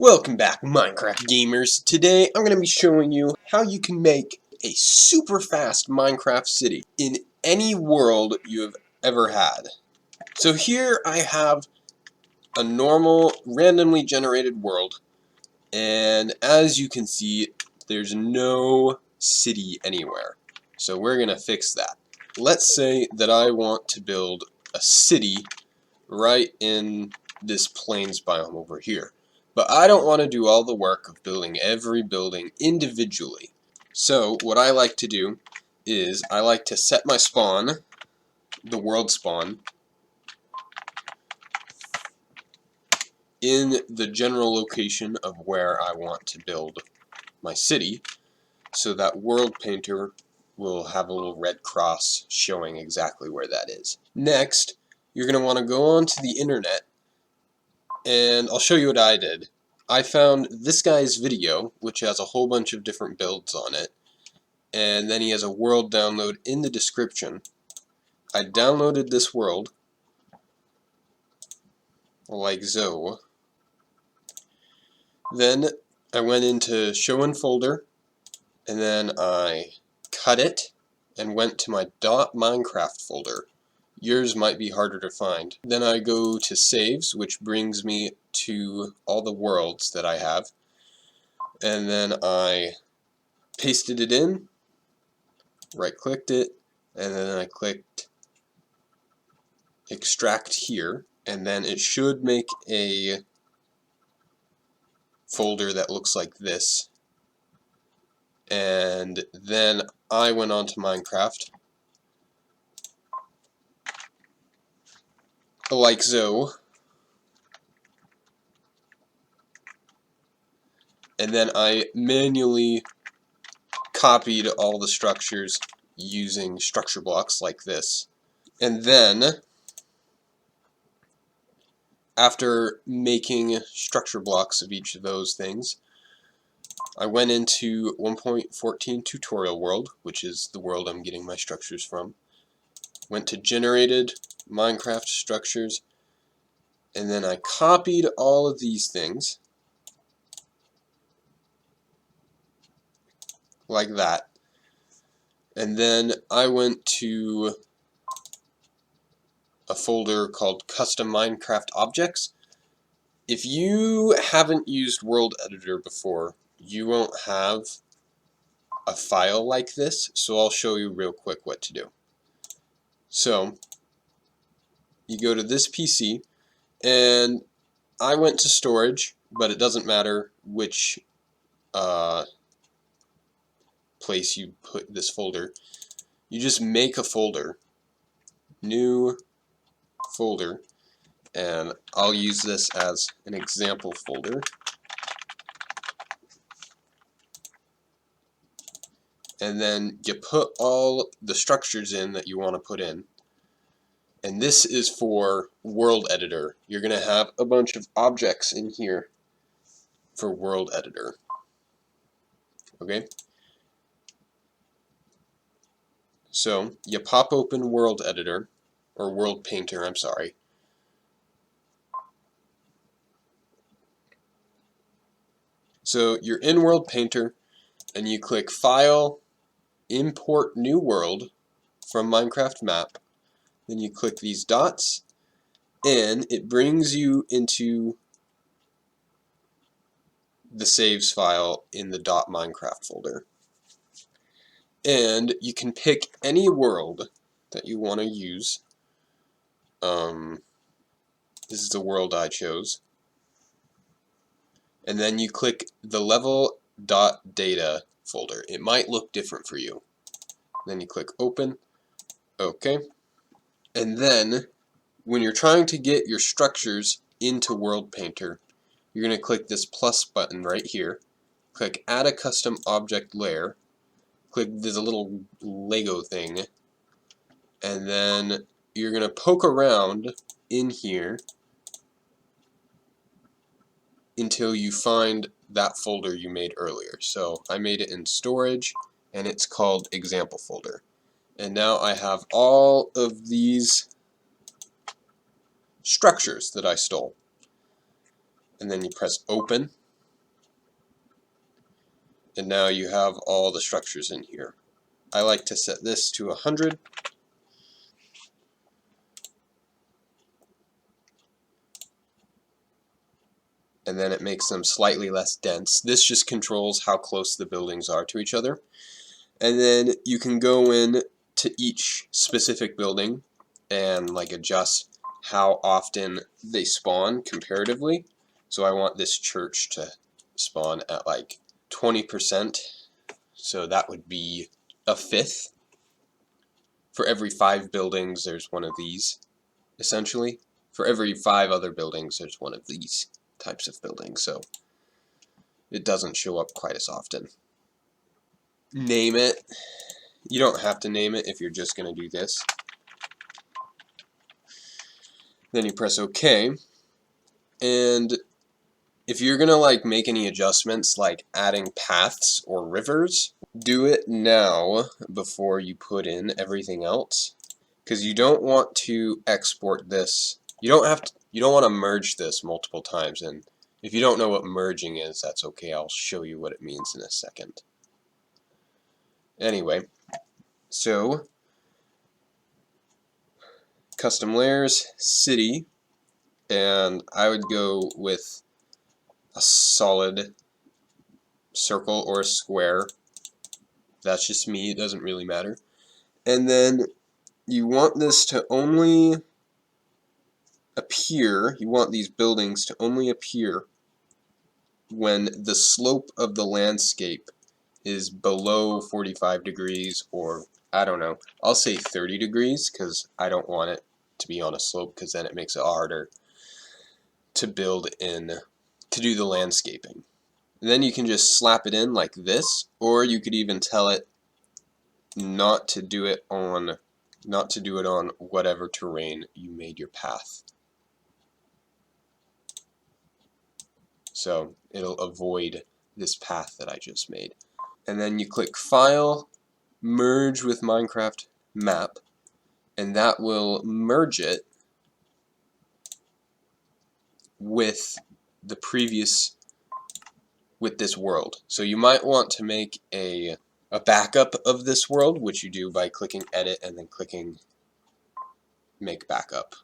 Welcome back, Minecraft gamers. Today I'm going to be showing you how you can make a super fast Minecraft city in any world you have ever had. So here I have a normal randomly generated world, and as you can see there's no city anywhere. So we're going to fix that. Let's say that I want to build a city right in this plains biome over here. But I don't want to do all the work of building every building individually. So what I like to do is I like to set my spawn, the world spawn, in the general location of where I want to build my city, so that world painter will have a little red cross showing exactly where that is. Next, you're going to want to go onto the internet, and I'll show you what I did. I found this guy's video, which has a whole bunch of different builds on it, and then he has a world download in the description. I downloaded this world, like so. Then I went into show in folder, and then I cut it, and went to my .minecraft folder. Yours might be harder to find. Then I go to saves, which brings me to all the worlds that I have, and then I pasted it in, right clicked it, and then I clicked extract here, and then it should make a folder that looks like this. And then I went on to Minecraft, like so, and then I manually copied all the structures using structure blocks like this. And then, after making structure blocks of each of those things, I went into 1.14 tutorial world, which is the world I'm getting my structures from. Went to generated Minecraft structures, and then I copied all of these things like that. And then I went to a folder called Custom Minecraft Objects. If you haven't used World Editor before, you won't have a file like this, so I'll show you real quick what to do. So, you go to this PC, and I went to storage, but it doesn't matter which place you put this folder. You just make a folder, new folder, and I'll use this as an example folder. And then you put all the structures in that you want to put in. And this is for World Editor. You're going to have a bunch of objects in here for World Editor. Okay? So, you pop open World Editor, or World Painter, I'm sorry. So, you're in World Painter, and you click File, Import New World from Minecraft Map. Then you click these dots, and it brings you into the saves file in the .minecraft folder. And you can pick any world that you want to use. This is the world I chose. And then you click the level.data folder. It might look different for you. Then you click open. Okay. And then when you're trying to get your structures into World Painter, you're going to click this plus button right here. Click add a custom object layer. Click there's a little Lego thing, and then you're going to poke around in here until you find that folder you made earlier. So I made it in storage, and it's called example folder. And now I have all of these structures that I stole. And then you press open, And now you have all the structures in here. I like to set this to 100. And then it makes them slightly less dense. This just controls how close the buildings are to each other. And then you can go in to each specific building and like adjust how often they spawn comparatively. So I want this church to spawn at like 20%. So that would be a fifth. For every 5 buildings, there's one of these, essentially. For every 5 other buildings, there's one of these types of buildings. So it doesn't show up quite as often. Name it. You don't have to name it if you're just going to do this. Then you press OK. And if you're going to like make any adjustments like adding paths or rivers, do it now before you put in everything else, because you don't want to export this. You don't want to merge this multiple times, and if you don't know what merging is, that's okay. I'll show you what it means in a second. Anyway, so custom layers, city, and I would go with a solid circle or a square. That's just me, it doesn't really matter. And then you want this to only appear, you want these buildings to only appear when the slope of the landscape is below 45 degrees, or I don't know, I'll say 30 degrees because I don't want it to be on a slope, because then it makes it harder to build in, to do the landscaping. And then you can just slap it in like this, or you could even tell it not to do it on whatever terrain you made your path. So it'll avoid this path that I just made. And then you click File, Merge with Minecraft Map, and that will merge it with the previous, with this world. So you might want to make a backup of this world, which you do by clicking Edit and then clicking Make Backup.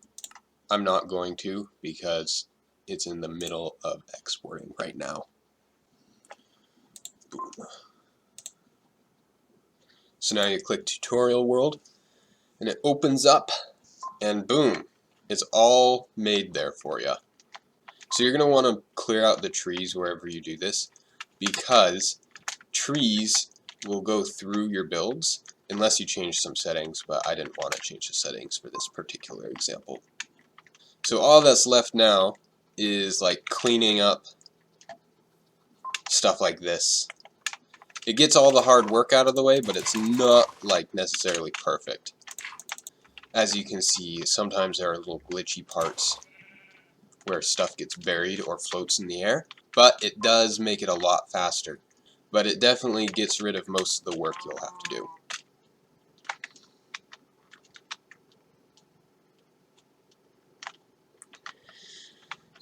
I'm not going to, because it's in the middle of exporting right now. Boom. So now you click Tutorial World, and it opens up, and boom, it's all made there for you. So you're going to want to clear out the trees wherever you do this, because trees will go through your builds unless you change some settings, but I didn't want to change the settings for this particular example. So all that's left now is like cleaning up stuff like this. It gets all the hard work out of the way, but it's not like necessarily perfect. As you can see, sometimes there are little glitchy parts where stuff gets buried or floats in the air, but it does make it a lot faster. But it definitely gets rid of most of the work you'll have to do.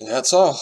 And that's all.